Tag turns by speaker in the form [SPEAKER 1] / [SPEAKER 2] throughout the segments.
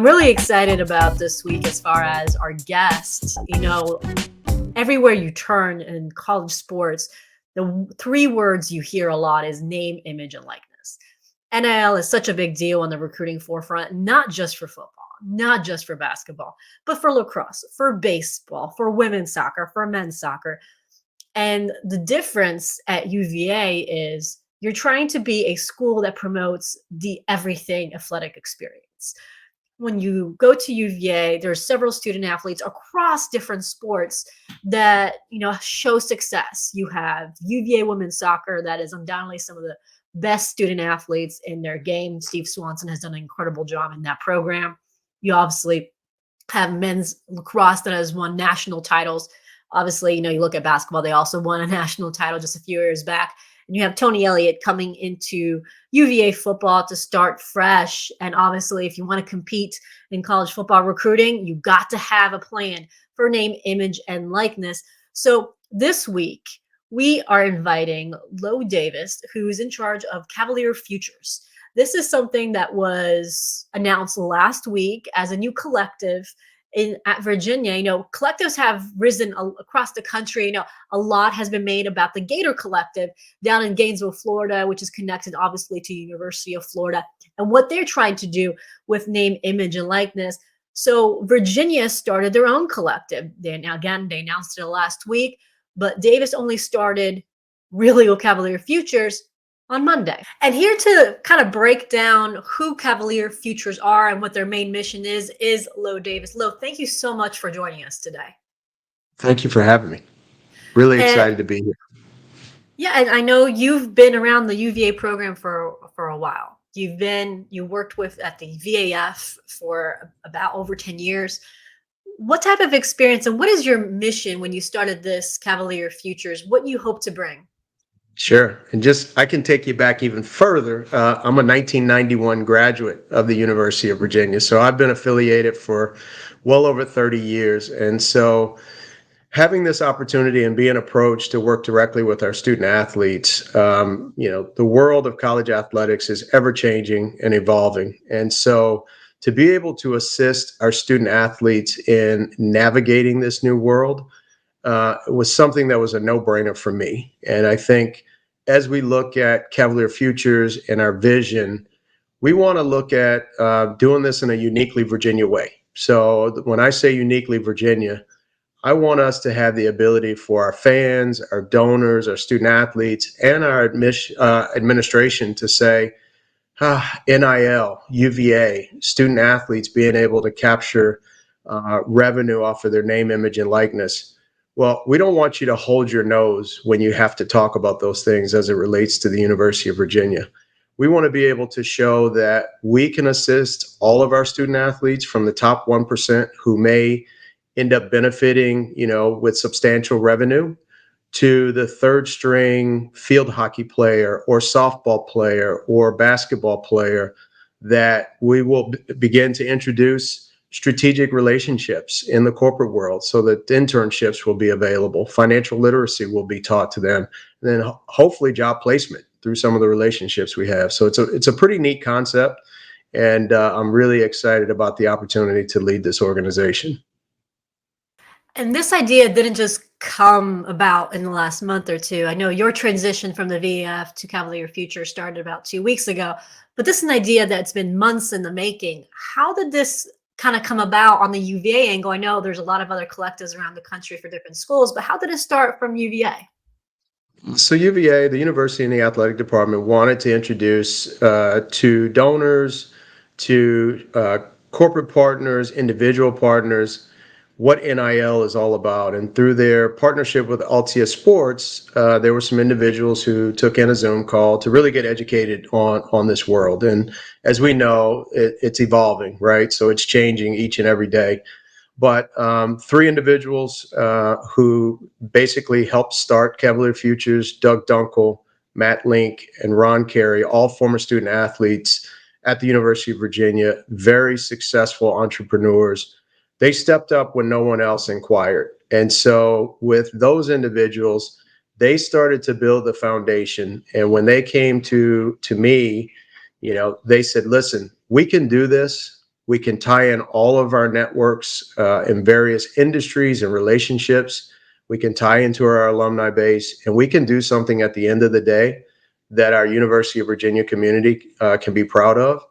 [SPEAKER 1] I'm really excited about this week as far as our guests. Everywhere you turn in college sports, the three words you hear a lot is name, image, and likeness. NIL is such a big deal on the recruiting forefront, not just for football, not just for basketball, but for lacrosse, for baseball, for women's soccer, for men's soccer. And the difference at UVA is you're trying to be a school that promotes the everything athletic experience. When you go to UVA, there's several student athletes across different sports that, show success. You have UVA women's soccer that is undoubtedly some of the best student athletes in their game. Steve Swanson has done an incredible job in that program. You obviously have men's lacrosse that has won national titles. Obviously, you look at basketball, they also won a national title just a few years back. And you have Tony Elliott coming into UVA football to start fresh. And obviously, if you want to compete in college football recruiting, you got to have a plan for name, image, and likeness. So this week, we are inviting Lo Davis, who's in charge of Cavalier Futures. This is something that was announced last week as a new collective at Virginia. Collectives have risen across the country. A lot has been made about the Gator Collective down in Gainesville, Florida, which is connected obviously to University of Florida, and what they're trying to do with name, image, and likeness. So Virginia started their own collective. They announced it last week, but Davis only started really with Cavalier Futures on Monday. And here to kind of break down who Cavalier Futures are and what their main mission is Lo Davis. Lo, thank you so much for joining us today.
[SPEAKER 2] Thank you for having me. Really excited to be here.
[SPEAKER 1] Yeah, and I know you've been around the UVA program for a while. You worked at the VAF for about over 10 years. What type of experience and what is your mission when you started this Cavalier Futures? What you hope to bring?
[SPEAKER 2] Sure. And I can take you back even further. I'm a 1991 graduate of the University of Virginia. So I've been affiliated for well over 30 years. And so having this opportunity and being approached to work directly with our student athletes, the world of college athletics is ever changing and evolving. And so to be able to assist our student athletes in navigating this new world, was something that was a no-brainer for me. And I think as we look at Cavalier Futures and our vision, we want to look at doing this in a uniquely Virginia way. So when I say uniquely Virginia, I want us to have the ability for our fans, our donors, our student athletes, and our administration to say, NIL, UVA, student athletes being able to capture revenue off of their name, image, and likeness. Well, we don't want you to hold your nose when you have to talk about those things as it relates to the University of Virginia. We want to be able to show that we can assist all of our student athletes from the top 1% who may end up benefiting, with substantial revenue, to the third string field hockey player or softball player or basketball player, that we will begin to introduce strategic relationships in the corporate world so that internships will be available, financial literacy will be taught to them, and then hopefully job placement through some of the relationships we have. So it's a pretty neat concept, and I'm really excited about the opportunity to lead this organization.
[SPEAKER 1] And this idea didn't just come about in the last month or two. I know your transition from the VF to Cavalier Future started about 2 weeks ago, but this is an idea that's been months in the making. How did this kind of come about on the UVA angle? I know there's a lot of other collectives around the country for different schools, but how did it start from UVA?
[SPEAKER 2] So UVA, the university and the athletic department, wanted to introduce to donors, to corporate partners, individual partners, what NIL is all about. And through their partnership with Altia Sports, there were some individuals who took in a Zoom call to really get educated on this world. And as we know, it's evolving, right? So it's changing each and every day. But three individuals who basically helped start Cavalier Futures, Doug Dunkel, Matt Link, and Ron Carey, all former student athletes at the University of Virginia, very successful entrepreneurs. They stepped up when no one else inquired. And so with those individuals, they started to build the foundation. And when they came to me, they said, listen, we can do this. We can tie in all of our networks in various industries and relationships. We can tie into our alumni base, and we can do something at the end of the day that our University of Virginia community can be proud of.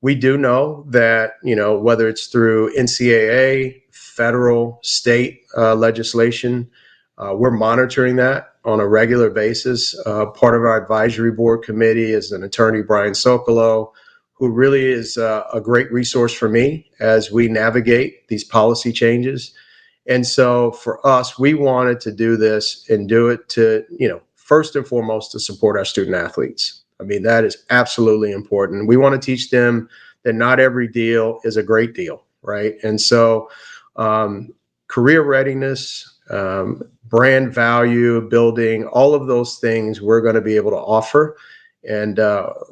[SPEAKER 2] We do know that, whether it's through NCAA, federal, state legislation, we're monitoring that on a regular basis. Part of our advisory board committee is an attorney, Brian Socolow, who really is a great resource for me as we navigate these policy changes. And so for us, we wanted to do this and do it to, first and foremost, to support our student athletes. I mean, that is absolutely important. We want to teach them that not every deal is a great deal, right? And so career readiness, brand value building, all of those things we're going to be able to offer. And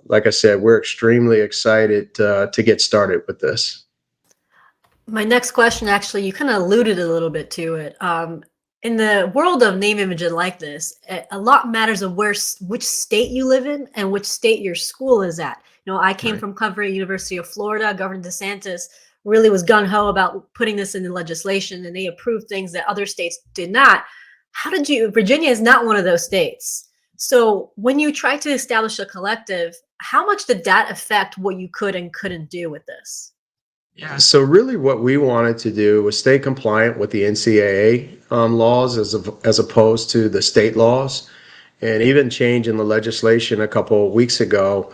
[SPEAKER 2] like I said, we're extremely excited to get started with this.
[SPEAKER 1] My next question, actually, you kind of alluded a little bit to it. In the world of name, image, and likeness, a lot matters of which state you live in and which state your school is at. I came
[SPEAKER 2] Right.
[SPEAKER 1] from covering University of Florida. Governor DeSantis really was gung-ho about putting this in the legislation, and they approved things that other states did not. Virginia is not one of those states. So when you try to establish a collective, how much did that affect what you could and couldn't do with this?
[SPEAKER 2] Yeah. So really, what we wanted to do was stay compliant with the NCAA laws as opposed to the state laws, and even change in the legislation a couple of weeks ago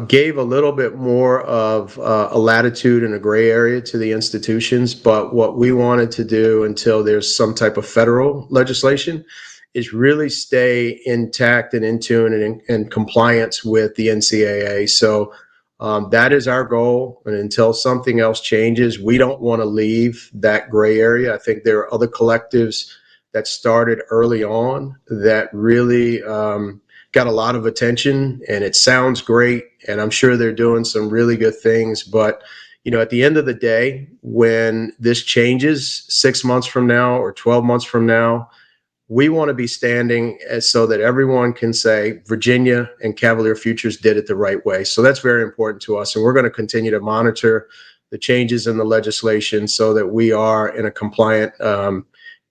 [SPEAKER 2] gave a little bit more of a latitude and a gray area to the institutions. But what we wanted to do until there's some type of federal legislation is really stay intact and in tune and in compliance with the NCAA. So that is our goal. And until something else changes, we don't want to leave that gray area. I think there are other collectives that started early on that really got a lot of attention, and it sounds great. And I'm sure they're doing some really good things. But, at the end of the day, when this changes 6 months from now or 12 months from now, we want to be standing so that everyone can say Virginia and Cavalier Futures did it the right way. So that's very important to us. And we're going to continue to monitor the changes in the legislation so that we are in a compliant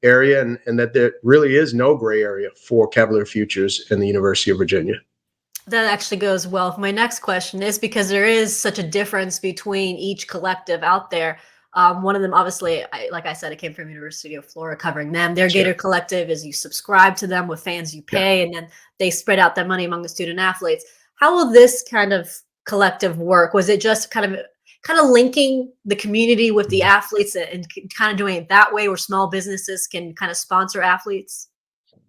[SPEAKER 2] area, and that there really is no gray area for Cavalier Futures and the University of Virginia.
[SPEAKER 1] That actually goes well with my next question, is because there is such a difference between each collective out there. One of them, obviously, like I said, it came from University of Florida, covering them. Their
[SPEAKER 2] Sure.
[SPEAKER 1] Gator Collective is you subscribe to them with fans you
[SPEAKER 2] Yeah.
[SPEAKER 1] pay, and then they spread out that money among the student athletes. How will this kind of collective work? Was it just kind of linking the community with the athletes and kind of doing it that way, where small businesses can kind of sponsor athletes?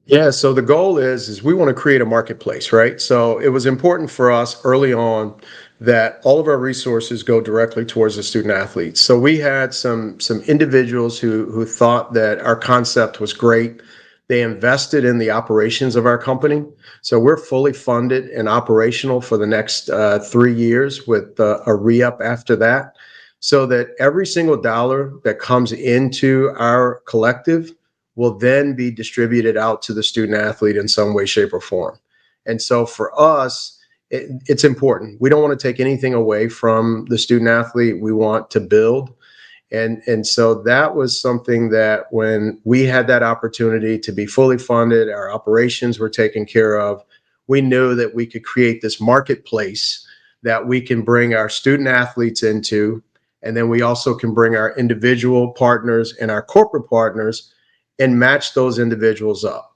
[SPEAKER 2] Yeah, so the goal is we want to create a marketplace, right? So it was important for us early on that all of our resources go directly towards the student athletes. So we had some individuals who thought that our concept was great. They invested in the operations of our company. So we're fully funded and operational for the next 3 years with a re-up after that, so that every single dollar that comes into our collective will then be distributed out to the student athlete in some way, shape, or form. And so for us, it's important. We don't want to take anything away from the student athlete. We want to build. And so that was something that when we had that opportunity to be fully funded, our operations were taken care of, we knew that we could create this marketplace that we can bring our student athletes into. And then we also can bring our individual partners and our corporate partners and match those individuals up.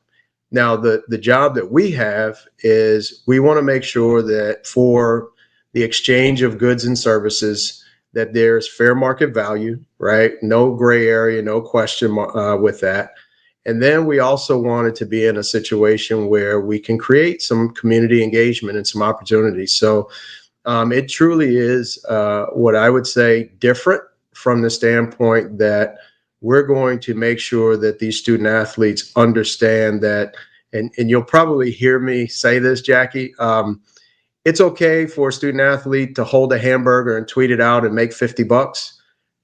[SPEAKER 2] Now, the job that we have is we want to make sure that for the exchange of goods and services, that there's fair market value, right? No gray area, no question with that. And then we also wanted to be in a situation where we can create some community engagement and some opportunities. So it truly is what I would say different from the standpoint that we're going to make sure that these student athletes understand that, and you'll probably hear me say this, Jackie. It's okay for a student athlete to hold a hamburger and tweet it out and make $50.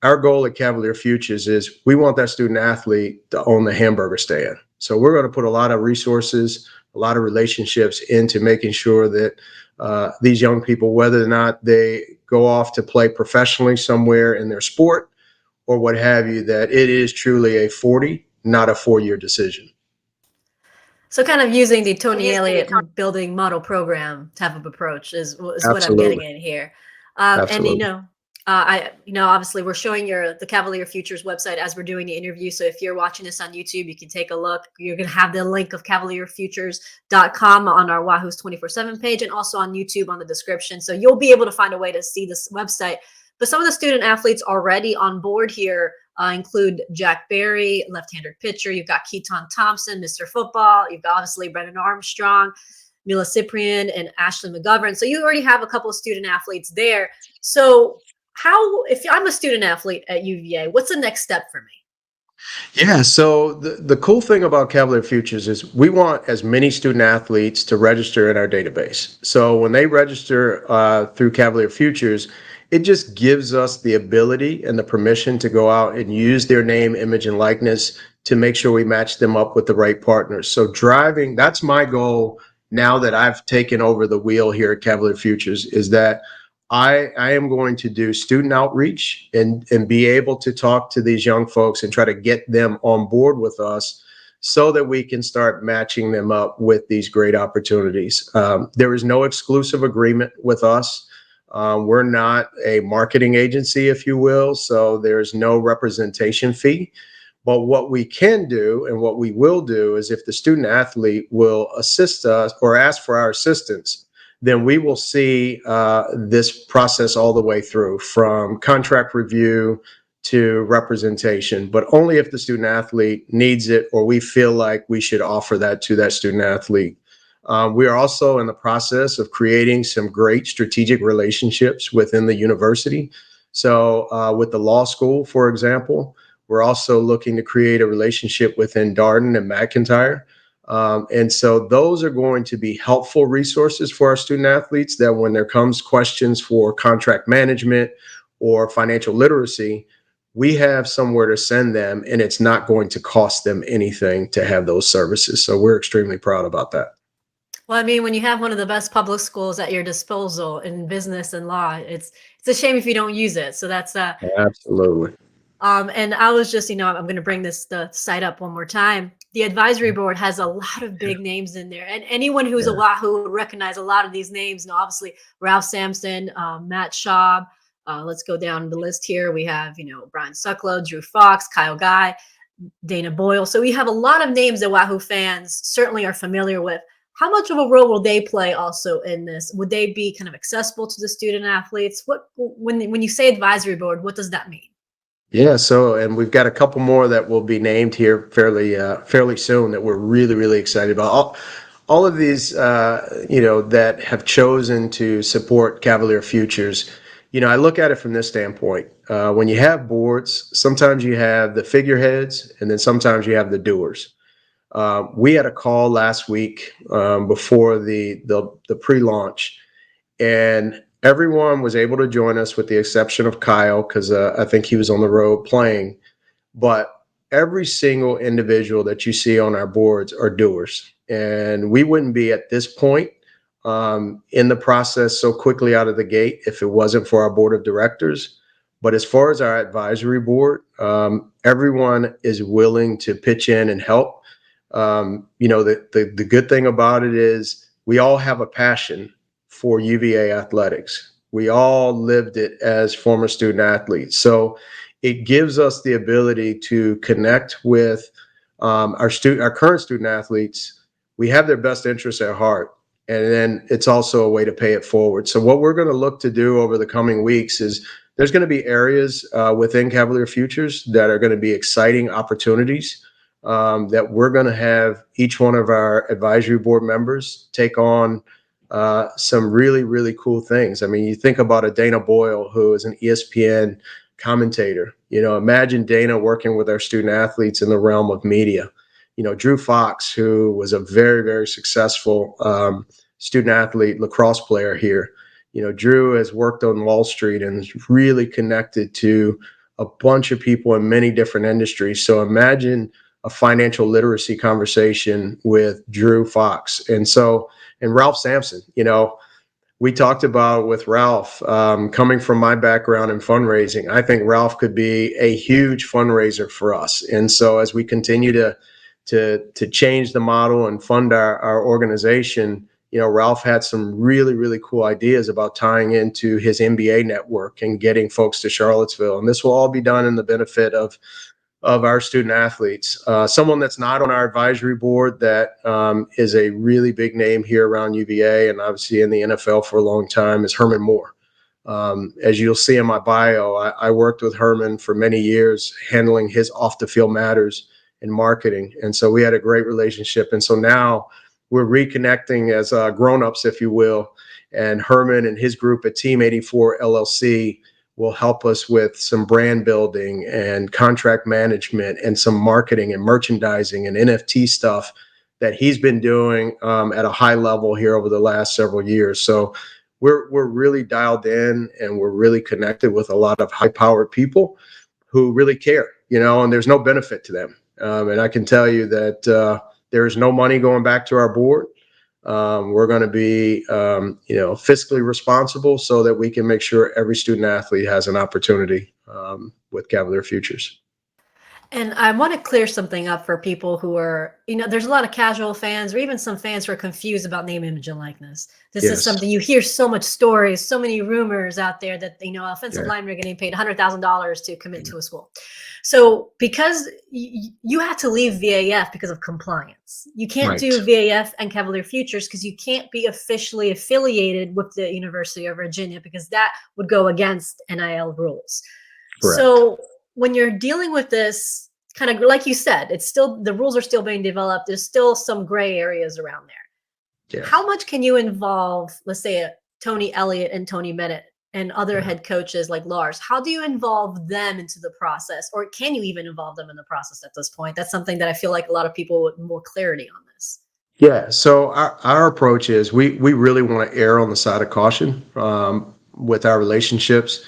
[SPEAKER 2] Our goal at Cavalier Futures is we want that student athlete to own the hamburger stand. So we're going to put a lot of resources, a lot of relationships into making sure that these young people, whether or not they go off to play professionally somewhere in their sport or what have you, that it is truly a 40, not a 4-year decision.
[SPEAKER 1] So kind of using the Tony Elliott building model program type of approach is what I'm getting
[SPEAKER 2] Absolutely.
[SPEAKER 1] in here. And
[SPEAKER 2] Absolutely.
[SPEAKER 1] obviously we're showing the Cavalier Futures website as we're doing the interview. So if you're watching this on YouTube, you can take a look. You're going to have the link of cavalierfutures.com on our Wahoo's 24/7 page and also on YouTube on the description. So you'll be able to find a way to see this website. But some of the student athletes already on board here include Jack Berry, left-handed pitcher. You've got Keaton Thompson, Mr. Football. You've got obviously Brennan Armstrong, Mila Cyprian, and Ashley McGovern. So you already have a couple of student athletes there. So if I'm a student athlete at UVA, what's the next step for me?
[SPEAKER 2] Yeah, so the cool thing about Cavalier Futures is we want as many student athletes to register in our database. So when they register through Cavalier Futures, it just gives us the ability and the permission to go out and use their name, image, and likeness to make sure we match them up with the right partners. So that's my goal now that I've taken over the wheel here at Cavalier Futures, is that I am going to do student outreach and be able to talk to these young folks and try to get them on board with us so that we can start matching them up with these great opportunities. There is no exclusive agreement with us. We're not a marketing agency, if you will, so there's no representation fee. But what we can do and what we will do is if the student athlete will assist us or ask for our assistance, then we will see this process all the way through from contract review to representation, but only if the student athlete needs it or we feel like we should offer that to that student athlete. We are also in the process of creating some great strategic relationships within the university. So with the law school, for example, we're also looking to create a relationship within Darden and McIntyre. And so those are going to be helpful resources for our student athletes that when there comes questions for contract management or financial literacy, we have somewhere to send them and it's not going to cost them anything to have those services. So we're extremely proud about that.
[SPEAKER 1] Well, I mean, when you have one of the best public schools at your disposal in business and law, it's a shame if you don't use it. So that's
[SPEAKER 2] Absolutely.
[SPEAKER 1] and I was just, I'm going to bring the site up one more time. The advisory board has a lot of big names in there, and anyone who's a Wahoo would recognize a lot of these names. Obviously Ralph Sampson, Matt Schaub. Let's go down the list here. We have, Brian Sucklow, Drew Fox, Kyle Guy, Dana Boyle. So we have a lot of names that Wahoo fans certainly are familiar with. How much of a role will they play also in this? Would they be kind of accessible to the student athletes? When you say advisory board, what does that mean?
[SPEAKER 2] Yeah, and we've got a couple more that will be named here fairly soon that we're really, really excited about. All of these, that have chosen to support Cavalier Futures. I look at it from this standpoint. When you have boards, sometimes you have the figureheads, and then sometimes you have the doers. We had a call last week before the pre-launch, and everyone was able to join us with the exception of Kyle because I think he was on the road playing. But every single individual that you see on our boards are doers, and we wouldn't be at this point in the process so quickly out of the gate if it wasn't for our board of directors. But as far as our advisory board, everyone is willing to pitch in and help. The good thing about it is we all have a passion for UVA athletics. We all lived it as former student athletes. So it gives us the ability to connect with our current student athletes. We have their best interests at heart. And then it's also a way to pay it forward. So what we're going to look to do over the coming weeks is there's going to be areas within Cavalier Futures that are going to be exciting opportunities that we're going to have each one of our advisory board members take on some really, really cool things. I mean, you think about a Dana Boyle, who is an ESPN commentator. Imagine Dana working with our student athletes in the realm of media. Drew Fox, who was a very, very successful student athlete lacrosse player here. Drew has worked on Wall Street and is really connected to a bunch of people in many different industries. So imagine a financial literacy conversation with Drew Fox. And Ralph Sampson, we talked about with Ralph, coming from my background in fundraising, I think Ralph could be a huge fundraiser for us. And so as we continue to change the model and fund our organization, Ralph had some really, really cool ideas about tying into his MBA network and getting folks to Charlottesville. And this will all be done in the benefit of our student athletes. Someone that's not on our advisory board that is a really big name here around UVA and obviously in the NFL for a long time is Herman Moore. As you'll see in my bio, I worked with Herman for many years handling his off the field matters in marketing. And so we had a great relationship. And so now we're reconnecting as grown-ups, if you will. And Herman and his group at Team 84 LLC will help us with some brand building and contract management and some marketing and merchandising and NFT stuff that he's been doing at a high level here over the last several years. So we're really dialed in and we're really connected with a lot of high-powered people who really care, and there's no benefit to them. And I can tell you that there is no money going back to our board. We're going to be, fiscally responsible so that we can make sure every student athlete has an opportunity with Cavalier Futures.
[SPEAKER 1] And I want to clear something up for people who are, there's a lot of casual fans or even some fans who are confused about name, image, and likeness. This is something you hear so much stories, so many rumors out there that, offensive linemen are getting paid $100,000 to commit to a school. So because you had to leave VAF because of compliance, you can't do VAF and Cavalier Futures because you can't be officially affiliated with the University of Virginia because that would go against NIL rules. Correct. So when you're dealing with this, kind of like you said, it's still, the rules are still being developed. There's still some gray areas around there. Yeah. How much can you involve, let's say, Tony Elliott and Tony Bennett and other head coaches like Lars? How do you involve them into the process? Or can you even involve them in the process at this point? That's something that I feel like a lot of people would more clarity on this.
[SPEAKER 2] Yeah. So our approach is we really want to err on the side of caution with our relationships.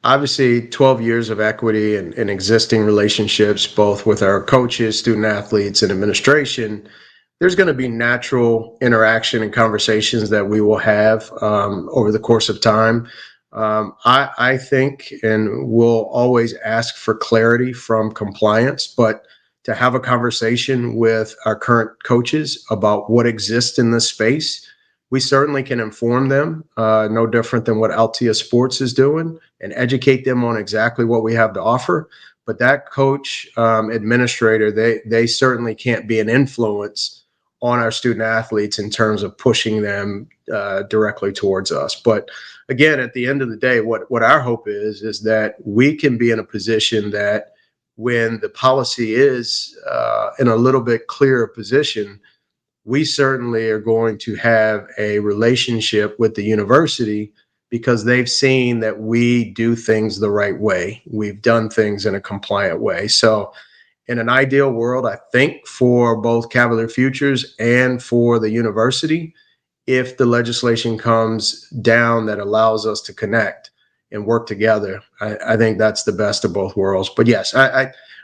[SPEAKER 2] Obviously, 12 years of equity and existing relationships, both with our coaches, student athletes, and administration, there's going to be natural interaction and conversations that we will have over the course of time. I think, and we'll always ask for clarity from compliance, but to have a conversation with our current coaches about what exists in this space, we certainly can inform them, no different than what Altea Sports is doing, and educate them on exactly what we have to offer. But that coach, administrator, they certainly can't be an influence on our student athletes in terms of pushing them directly towards us. But again, at the end of the day, what our hope is that we can be in a position that when the policy is in a little bit clearer position, we certainly are going to have a relationship with the university because they've seen that we do things the right way. We've done things in a compliant way. So in an ideal world, I think for both Cavalier Futures and for the university, if the legislation comes down that allows us to connect and work together, I think that's the best of both worlds. But yes,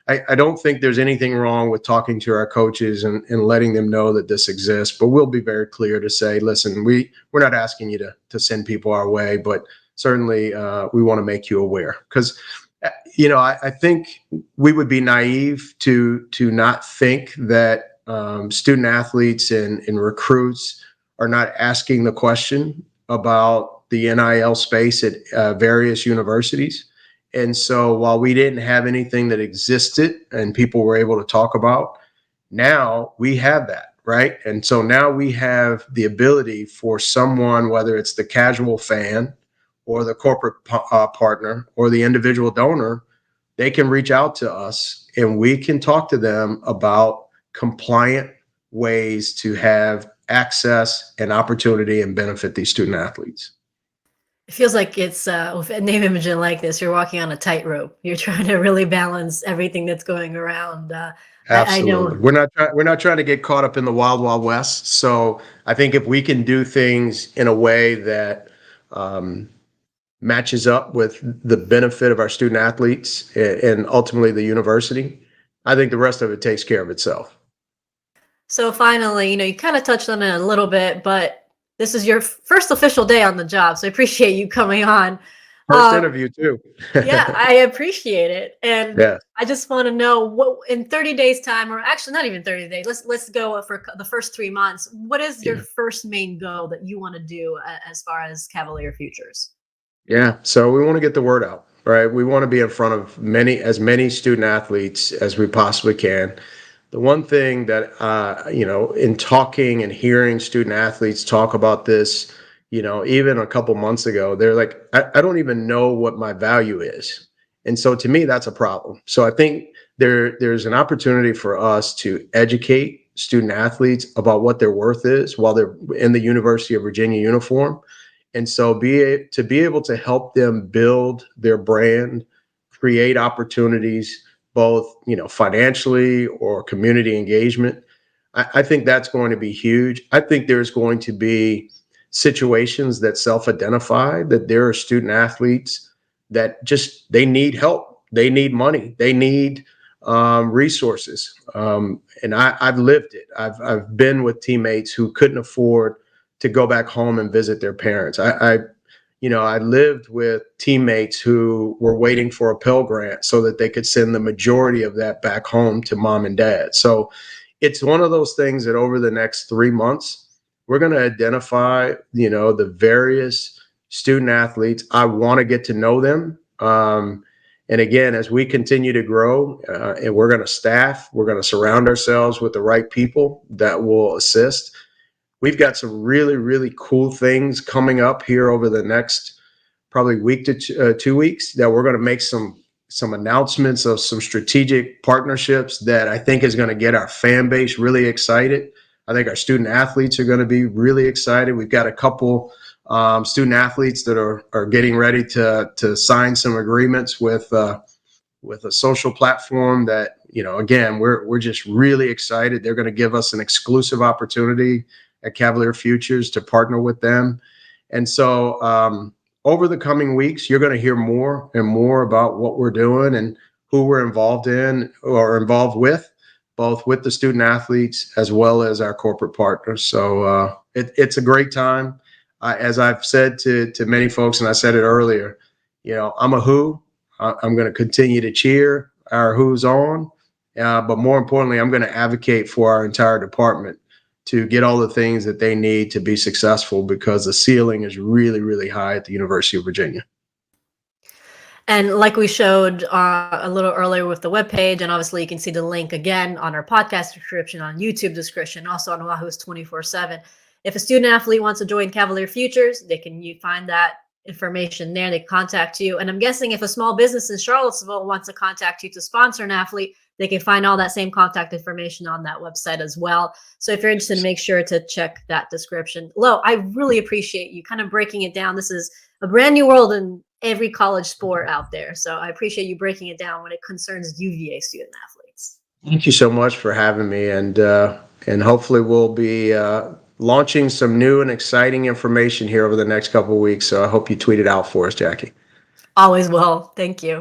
[SPEAKER 2] I don't think there's anything wrong with talking to our coaches and letting them know that this exists, but we'll be very clear to say, listen, we're not asking you to send people our way, but certainly we want to make you aware because, I think we would be naive to not think that student athletes and recruits are not asking the question about the NIL space at various universities. And so while we didn't have anything that existed and people were able to talk about, now we have that, right? And so now we have the ability for someone, whether it's the casual fan or the corporate partner or the individual donor, they can reach out to us and we can talk to them about compliant ways to have access and opportunity and benefit these student athletes.
[SPEAKER 1] It feels like it's with name, image, and likeness. You're walking on a tightrope. You're trying to really balance everything that's going around.
[SPEAKER 2] Absolutely, we're not trying to get caught up in the wild, wild west. So I think if we can do things in a way that matches up with the benefit of our student athletes and ultimately the university, I think the rest of it takes care of itself.
[SPEAKER 1] So finally, you kind of touched on it a little bit, but This is your first official day on the job, so I appreciate you coming on.
[SPEAKER 2] First
[SPEAKER 1] Um,
[SPEAKER 2] interview too.
[SPEAKER 1] yeah, I appreciate it, and
[SPEAKER 2] Yeah.
[SPEAKER 1] I just want to know what in 30 days time, or actually not even 30 days. Let's go for the first 3 months. What is your
[SPEAKER 2] Yeah.
[SPEAKER 1] first main goal that you want to do as far as Cavalier Futures?
[SPEAKER 2] Yeah. So we want to get the word out, right? We want to be in front of many student athletes as we possibly can. The one thing that, in talking and hearing student athletes talk about this, even a couple months ago, they're like, I don't even know what my value is. And so to me, that's a problem. So I think there's an opportunity for us to educate student athletes about what their worth is while they're in the University of Virginia uniform. And so to be able to help them build their brand, create opportunities, both financially or community engagement. I think that's going to be huge. I think there's going to be situations that self-identify that there are student athletes that just they need help, they need money, they need resources, and I've lived it. I've been with teammates who couldn't afford to go back home and visit their parents. I lived with teammates who were waiting for a Pell Grant so that they could send the majority of that back home to mom and dad. So it's one of those things that over the next 3 months, we're going to identify, the various student athletes. I want to get to know them. And again, as we continue to grow, and we're going to surround ourselves with the right people that will assist. We've got some really, really cool things coming up here over the next probably week to 2 weeks that we're going to make some announcements of some strategic partnerships that I think is going to get our fan base really excited. I think our student athletes are going to be really excited. We've got a couple student athletes that are getting ready to sign some agreements with a social platform that, again, we're just really excited. They're going to give us an exclusive opportunity at Cavalier Futures to partner with them. And so over the coming weeks, you're going to hear more and more about what we're doing and who we're involved in or involved with, both with the student athletes as well as our corporate partners. So it's a great time. As I've said to many folks, and I said it earlier, I'm a who. I'm going to continue to cheer our who's on, but more importantly, I'm going to advocate for our entire department to get all the things that they need to be successful because the ceiling is really, really high at the University of Virginia.
[SPEAKER 1] And like we showed a little earlier with the webpage, and obviously you can see the link again on our podcast description, on YouTube description, also on Wahoo's 24/7. If a student athlete wants to join Cavalier Futures, you find that information there. They contact you. And I'm guessing if a small business in Charlottesville wants to contact you to sponsor an athlete, they can find all that same contact information on that website as well. So if you're interested, make sure to check that description. Lo, I really appreciate you kind of breaking it down. This is a brand new world in every college sport out there. So I appreciate you breaking it down when it concerns UVA student athletes.
[SPEAKER 2] Thank you so much for having me, and hopefully we'll be launching some new and exciting information here over the next couple of weeks. So I hope you tweet it out for us, Jackie.
[SPEAKER 1] Always will. Thank you.